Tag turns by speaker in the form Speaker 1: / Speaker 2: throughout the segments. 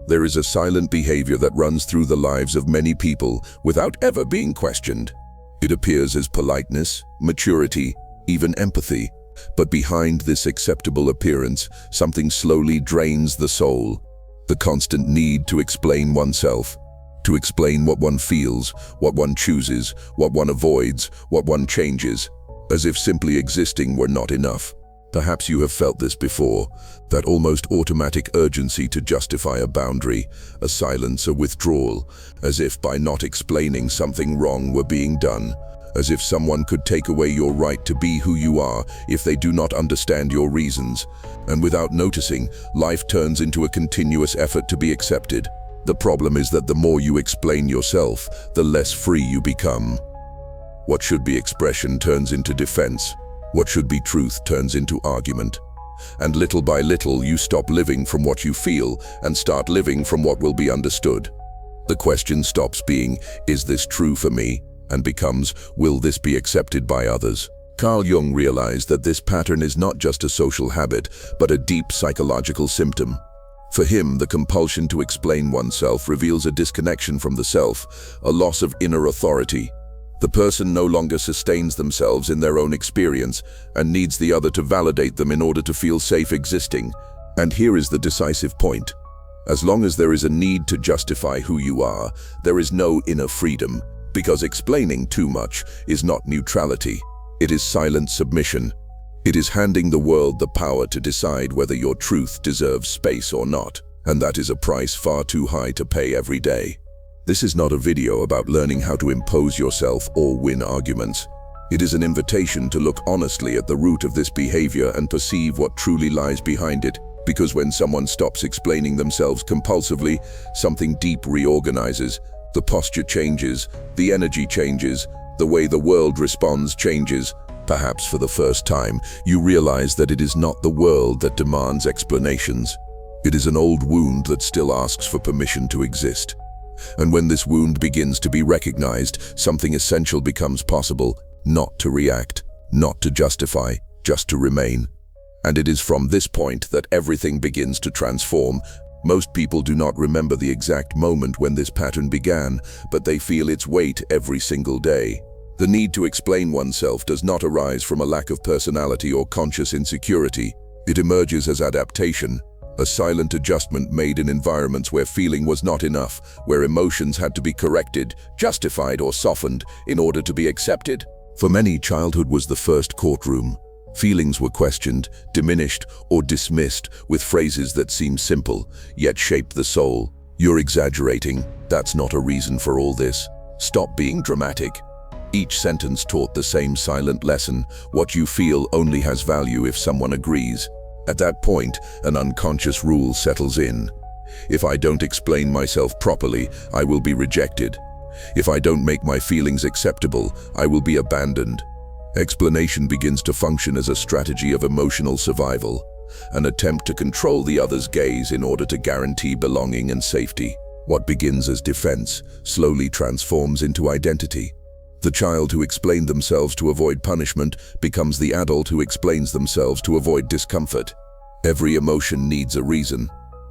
Speaker 1: There is a silent behavior that runs through the lives of many people without ever being questioned. It appears as politeness, maturity, even empathy. But behind this acceptable appearance, something slowly drains the soul. The constant need to explain oneself. To explain what one feels, what one chooses, what one avoids, what one changes. As if simply existing were not enough. Perhaps you have felt this before, that almost automatic urgency to justify a boundary, a silence, a withdrawal, as if by not explaining something wrong were being done, as if someone could take away your right to be who you are if they do not understand your reasons. And without noticing, life turns into a continuous effort to be accepted. The problem is that the more you explain yourself, the less free you become. What should be expression turns into defense. What should be truth turns into argument. And little by little, you stop living from what you feel and start living from what will be understood. The question stops being, is this true for me? And becomes, will this be accepted by others? Carl Jung realized that this pattern is not just a social habit, but a deep psychological symptom. For him, the compulsion to explain oneself reveals a disconnection from the self, a loss of inner authority. The person no longer sustains themselves in their own experience and needs the other to validate them in order to feel safe existing. And here is the decisive point. As long as there is a need to justify who you are, there is no inner freedom, because explaining too much is not neutrality. It is silent submission. It is handing the world the power to decide whether your truth deserves space or not. And that is a price far too high to pay every day. This is not a video about learning how to impose yourself or win arguments. It is an invitation to look honestly at the root of this behavior and perceive what truly lies behind it. Because when someone stops explaining themselves compulsively, something deep reorganizes. The posture changes, the energy changes, the way the world responds changes. Perhaps for the first time, you realize that it is not the world that demands explanations. It is an old wound that still asks for permission to exist. And when this wound begins to be recognized, something essential becomes possible, not to react, not to justify, just to remain. And it is from this point that everything begins to transform. Most people do not remember the exact moment when this pattern began, but they feel its weight every single day. The need to explain oneself does not arise from a lack of personality or conscious insecurity. It emerges as adaptation. A silent adjustment made in environments where feeling was not enough, where emotions had to be corrected, justified, or softened in order to be accepted. For many, childhood was the first courtroom. Feelings were questioned, diminished, or dismissed with phrases that seemed simple, yet shaped the soul. You're exaggerating. That's not a reason for all this. Stop being dramatic. Each sentence taught the same silent lesson. What you feel only has value if someone agrees. At that point, an unconscious rule settles in. If I don't explain myself properly, I will be rejected. If I don't make my feelings acceptable, I will be abandoned. Explanation begins to function as a strategy of emotional survival, an attempt to control the other's gaze in order to guarantee belonging and safety. What begins as defense slowly transforms into identity. The child who explained themselves to avoid punishment becomes the adult who explains themselves to avoid discomfort. Every emotion needs a reason.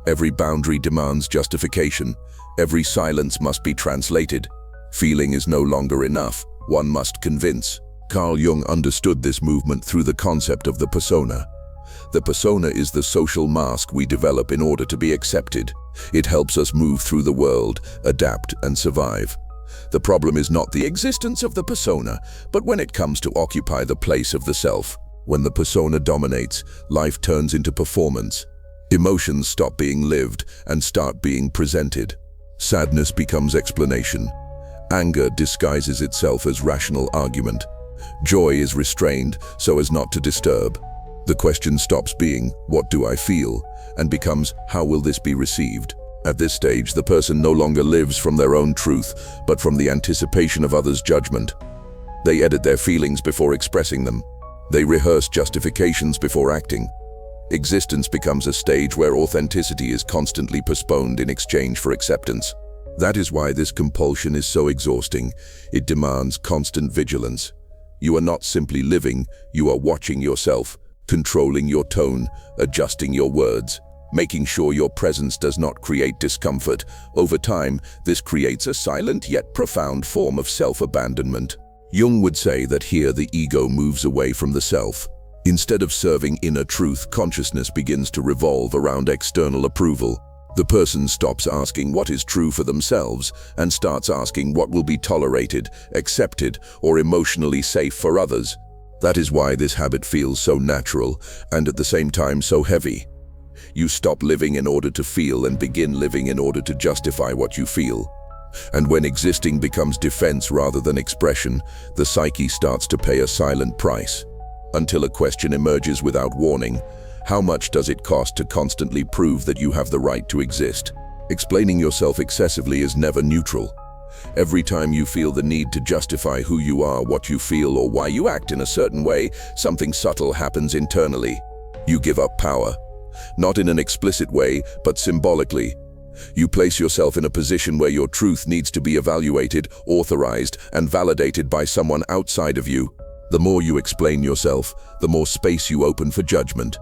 Speaker 1: Every boundary demands justification. Every silence must be translated. Feeling is no longer enough. One must convince. Carl Jung understood this movement through the concept of the persona. The persona is the social mask we develop in order to be accepted. It helps us move through the world, adapt, and survive. The problem is not the existence of the persona, but when it comes to occupy the place of the self. When the persona dominates, life turns into performance. Emotions stop being lived and start being presented. Sadness becomes explanation. Anger disguises itself as rational argument. Joy is restrained so as not to disturb. The question stops being, what do I feel? And becomes, how will this be received? At this stage, the person no longer lives from their own truth, but from the anticipation of others' judgment. They edit their feelings before expressing them. They rehearse justifications before acting. Existence becomes a stage where authenticity is constantly postponed in exchange for acceptance. That is why this compulsion is so exhausting. It demands constant vigilance. You are not simply living, you are watching yourself, controlling your tone, adjusting your words, making sure your presence does not create discomfort. Over time, this creates a silent yet profound form of self-abandonment. Jung would say that here the ego moves away from the self. Instead of serving inner truth, consciousness begins to revolve around external approval. The person stops asking what is true for themselves and starts asking what will be tolerated, accepted, or emotionally safe for others. That is why this habit feels so natural and at the same time so heavy. You stop living in order to feel and begin living in order to justify what you feel. And when existing becomes defense rather than expression, the psyche starts to pay a silent price. Until a question emerges without warning: how much does it cost to constantly prove that you have the right to exist? Explaining yourself excessively is never neutral. Every time you feel the need to justify who you are, what you feel, or why you act in a certain way, something subtle happens internally. You give up power. Not in an explicit way, but symbolically. You place yourself in a position where your truth needs to be evaluated, authorized, and validated by someone outside of you. The more you explain yourself, the more space you open for judgment.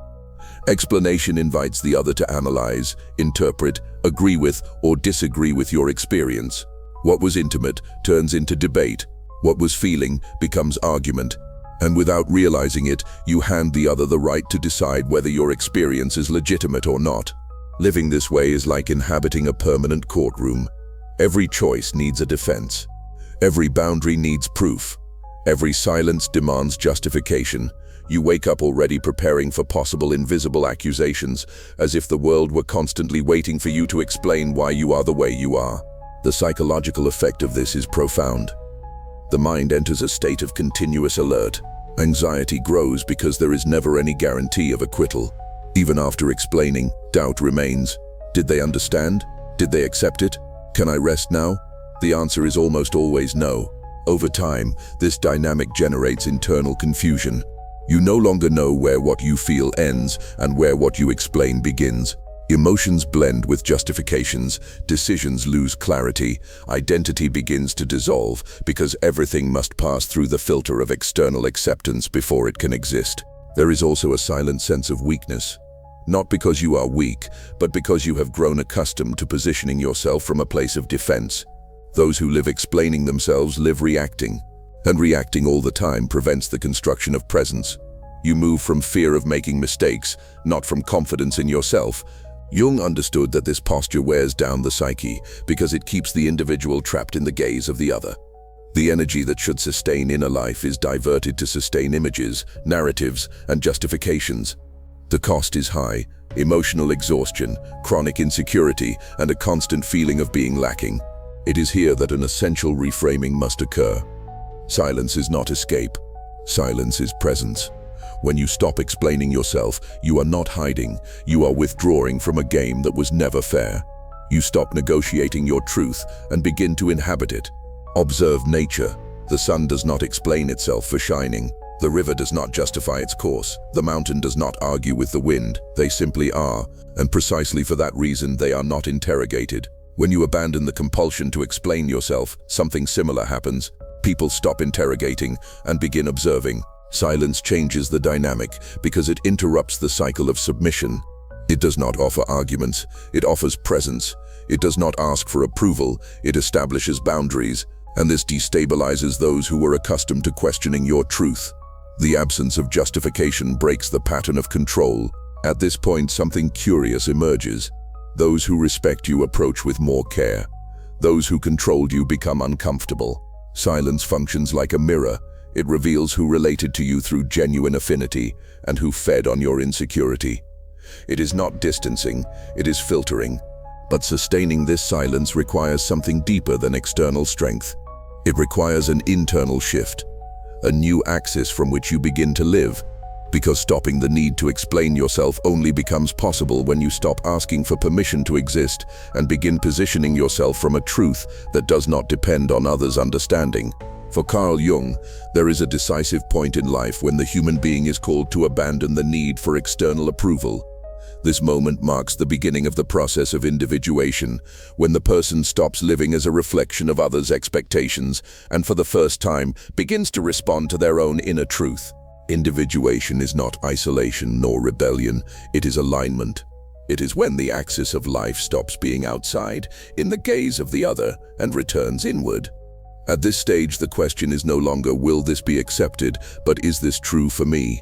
Speaker 1: Explanation invites the other to analyze, interpret, agree with, or disagree with your experience. What was intimate turns into debate. What was feeling becomes argument. And without realizing it, you hand the other the right to decide whether your experience is legitimate or not. Living this way is like inhabiting a permanent courtroom. Every choice needs a defense. Every boundary needs proof. Every silence demands justification. You wake up already preparing for possible invisible accusations, as if the world were constantly waiting for you to explain why you are the way you are. The psychological effect of this is profound. The mind enters a state of continuous alert. Anxiety grows because there is never any guarantee of acquittal. Even after explaining, doubt remains. Did they understand? Did they accept it? Can I rest now? The answer is almost always no. Over time, this dynamic generates internal confusion. You no longer know where what you feel ends and where what you explain begins. Emotions blend with justifications, decisions lose clarity, identity begins to dissolve because everything must pass through the filter of external acceptance before it can exist. There is also a silent sense of weakness. Not because you are weak, but because you have grown accustomed to positioning yourself from a place of defense. Those who live explaining themselves live reacting, and reacting all the time prevents the construction of presence. You move from fear of making mistakes, not from confidence in yourself. Jung understood that this posture wears down the psyche because it keeps the individual trapped in the gaze of the other. The energy that should sustain inner life is diverted to sustain images, narratives, and justifications. The cost is high: emotional exhaustion, chronic insecurity, and a constant feeling of being lacking. It is here that an essential reframing must occur. Silence is not escape. Silence is presence. When you stop explaining yourself, you are not hiding. You are withdrawing from a game that was never fair. You stop negotiating your truth and begin to inhabit it. Observe nature. The sun does not explain itself for shining. The river does not justify its course. The mountain does not argue with the wind. They simply are, and precisely for that reason they are not interrogated. When you abandon the compulsion to explain yourself, something similar happens. People stop interrogating and begin observing. Silence changes the dynamic because it interrupts the cycle of submission. It does not offer arguments, it offers presence. It does not ask for approval, it establishes boundaries, and this destabilizes those who were accustomed to questioning your truth. The absence of justification breaks the pattern of control. At this point, something curious emerges. Those who respect you approach with more care. Those who controlled you become uncomfortable. Silence functions like a mirror. It reveals who related to you through genuine affinity and who fed on your insecurity. It is not distancing, it is filtering. But sustaining this silence requires something deeper than external strength. It requires an internal shift, a new axis from which you begin to live. Because stopping the need to explain yourself only becomes possible when you stop asking for permission to exist and begin positioning yourself from a truth that does not depend on others' understanding. For Carl Jung, there is a decisive point in life when the human being is called to abandon the need for external approval. This moment marks the beginning of the process of individuation, when the person stops living as a reflection of others' expectations and for the first time begins to respond to their own inner truth. Individuation is not isolation nor rebellion, it is alignment. It is when the axis of life stops being outside, in the gaze of the other, and returns inward. At this stage, the question is no longer, will this be accepted, but is this true for me?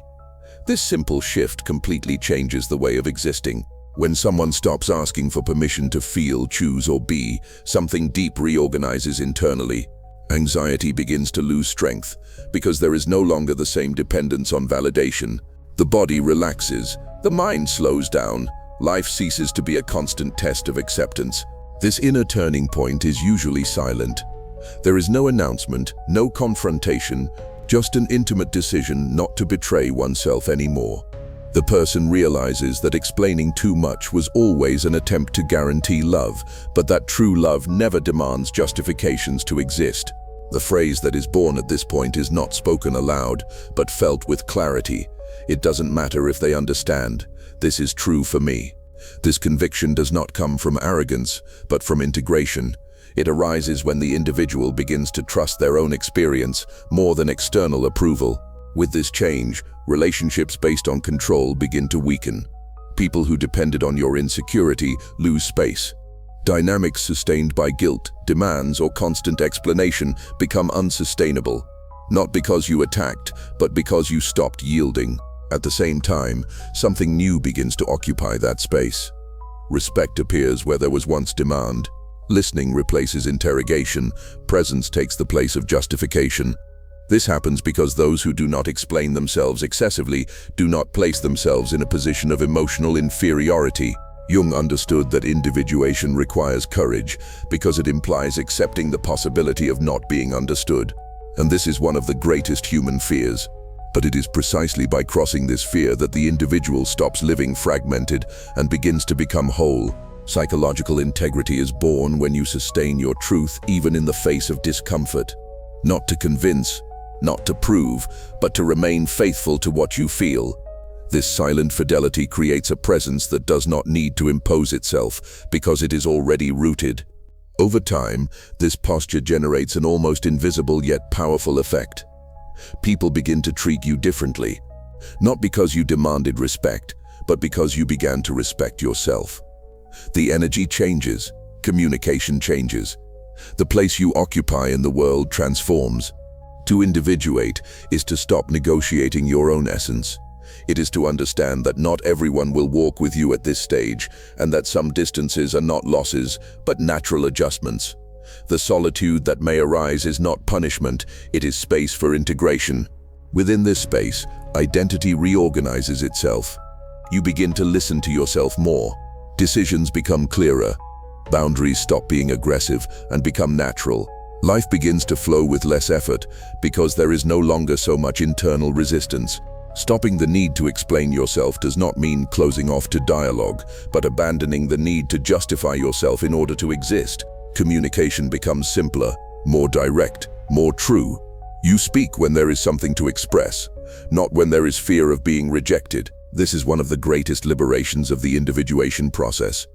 Speaker 1: This simple shift completely changes the way of existing. When someone stops asking for permission to feel, choose, or be, something deep reorganizes internally. Anxiety begins to lose strength, because there is no longer the same dependence on validation. The body relaxes, the mind slows down, life ceases to be a constant test of acceptance. This inner turning point is usually silent. There is no announcement, no confrontation, just an intimate decision not to betray oneself anymore. The person realizes that explaining too much was always an attempt to guarantee love, but that true love never demands justifications to exist. The phrase that is born at this point is not spoken aloud, but felt with clarity. It doesn't matter if they understand. This is true for me. This conviction does not come from arrogance, but from integration. It arises when the individual begins to trust their own experience more than external approval. With this change, relationships based on control begin to weaken. People who depended on your insecurity lose space. Dynamics sustained by guilt, demands, or constant explanation become unsustainable. Not because you attacked, but because you stopped yielding. At the same time, something new begins to occupy that space. Respect appears where there was once demand. Listening replaces interrogation. Presence takes the place of justification. This happens because those who do not explain themselves excessively do not place themselves in a position of emotional inferiority. Jung understood that individuation requires courage because it implies accepting the possibility of not being understood. And this is one of the greatest human fears. But it is precisely by crossing this fear that the individual stops living fragmented and begins to become whole. Psychological integrity is born when you sustain your truth even in the face of discomfort. Not to convince, not to prove, but to remain faithful to what you feel. This silent fidelity creates a presence that does not need to impose itself because it is already rooted. Over time, this posture generates an almost invisible yet powerful effect. People begin to treat you differently, not because you demanded respect, but because you began to respect yourself. The energy changes, communication changes. The place you occupy in the world transforms. To individuate is to stop negotiating your own essence. It is to understand that not everyone will walk with you at this stage, and that some distances are not losses, but natural adjustments. The solitude that may arise is not punishment, it is space for integration. Within this space, identity reorganizes itself. You begin to listen to yourself more. Decisions become clearer. Boundaries stop being aggressive and become natural. Life begins to flow with less effort because there is no longer so much internal resistance. Stopping the need to explain yourself does not mean closing off to dialogue, but abandoning the need to justify yourself in order to exist. Communication becomes simpler, more direct, more true. You speak when there is something to express, not when there is fear of being rejected. This is one of the greatest liberations of the individuation process.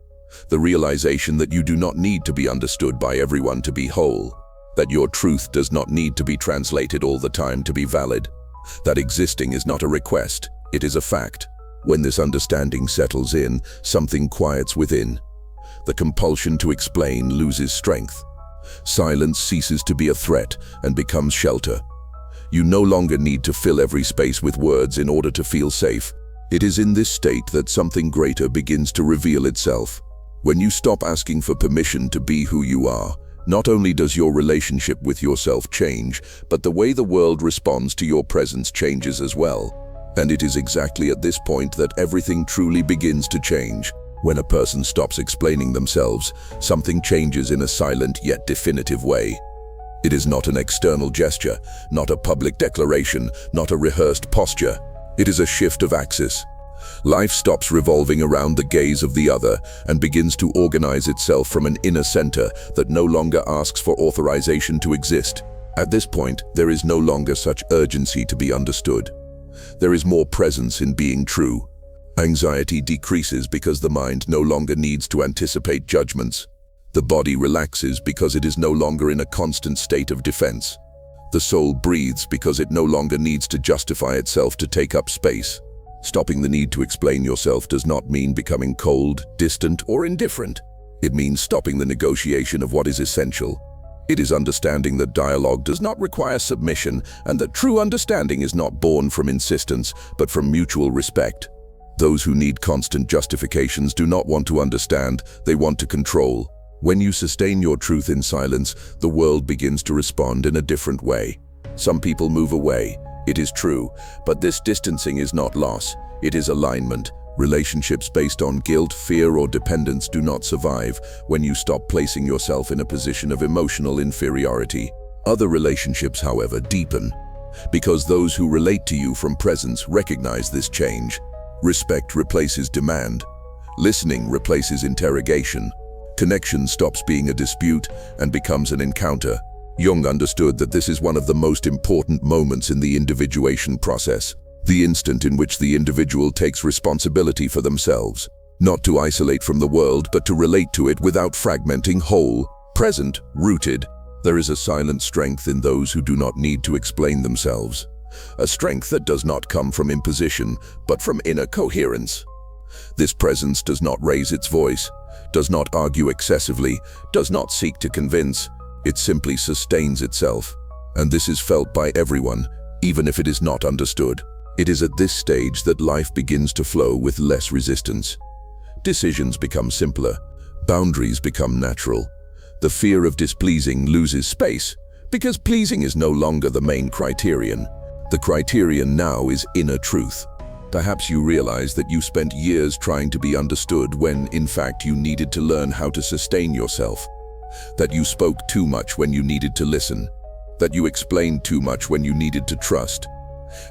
Speaker 1: The realization that you do not need to be understood by everyone to be whole. That your truth does not need to be translated all the time to be valid. That existing is not a request, it is a fact. When this understanding settles in, something quiets within. The compulsion to explain loses strength. Silence ceases to be a threat and becomes shelter. You no longer need to fill every space with words in order to feel safe. It is in this state that something greater begins to reveal itself. When you stop asking for permission to be who you are, not only does your relationship with yourself change, but the way the world responds to your presence changes as well. And it is exactly at this point that everything truly begins to change. When a person stops explaining themselves, something changes in a silent yet definitive way. It is not an external gesture, not a public declaration, not a rehearsed posture. It is a shift of axis. Life stops revolving around the gaze of the other and begins to organize itself from an inner center that no longer asks for authorization to exist. At this point, there is no longer such urgency to be understood. There is more presence in being true. Anxiety decreases because the mind no longer needs to anticipate judgments. The body relaxes because it is no longer in a constant state of defense. The soul breathes because it no longer needs to justify itself to take up space. Stopping the need to explain yourself does not mean becoming cold, distant, or indifferent. It means stopping the negotiation of what is essential. It is understanding that dialogue does not require submission and that true understanding is not born from insistence, but from mutual respect. Those who need constant justifications do not want to understand, they want to control. When you sustain your truth in silence, the world begins to respond in a different way. Some people move away, it is true, but this distancing is not loss, it is alignment. Relationships based on guilt, fear, or dependence do not survive when you stop placing yourself in a position of emotional inferiority. Other relationships, however, deepen, because those who relate to you from presence recognize this change. Respect replaces demand. Listening replaces interrogation. Connection stops being a dispute and becomes an encounter. Jung understood that this is one of the most important moments in the individuation process, the instant in which the individual takes responsibility for themselves, not to isolate from the world, but to relate to it without fragmenting, whole, present, rooted. There is a silent strength in those who do not need to explain themselves, a strength that does not come from imposition, but from inner coherence. This presence does not raise its voice, does not argue excessively, does not seek to convince. It simply sustains itself, and this is felt by everyone, even if it is not understood. It is at this stage that life begins to flow with less resistance. Decisions become simpler, boundaries become natural. The fear of displeasing loses space, because pleasing is no longer the main criterion. The criterion now is inner truth. Perhaps you realize that you spent years trying to be understood when, in fact, you needed to learn how to sustain yourself. That you spoke too much when you needed to listen. That you explained too much when you needed to trust.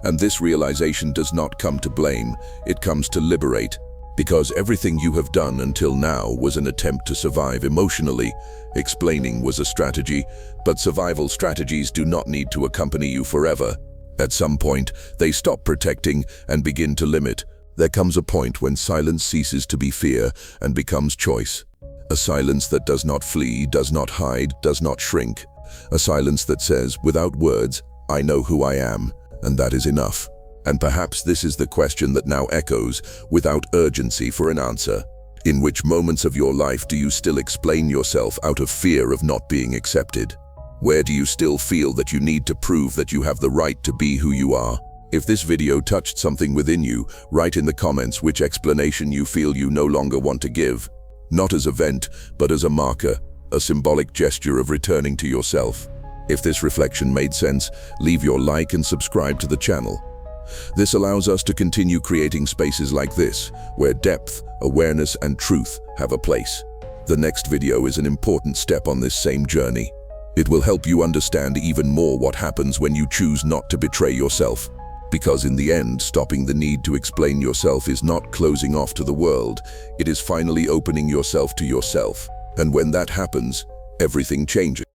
Speaker 1: And this realization does not come to blame, it comes to liberate. Because everything you have done until now was an attempt to survive emotionally. Explaining was a strategy, but survival strategies do not need to accompany you forever. At some point, they stop protecting and begin to limit. There comes a point when silence ceases to be fear and becomes choice. A silence that does not flee, does not hide, does not shrink. A silence that says, without words, I know who I am, and that is enough. And perhaps this is the question that now echoes, without urgency for an answer. In which moments of your life do you still explain yourself out of fear of not being accepted? Where do you still feel that you need to prove that you have the right to be who you are? If this video touched something within you, write in the comments which explanation you feel you no longer want to give. Not as a vent, but as a marker, a symbolic gesture of returning to yourself. If this reflection made sense, leave your like and subscribe to the channel. This allows us to continue creating spaces like this, where depth, awareness, and truth have a place. The next video is an important step on this same journey. It will help you understand even more what happens when you choose not to betray yourself. Because in the end, stopping the need to explain yourself is not closing off to the world, it is finally opening yourself to yourself. And when that happens, everything changes.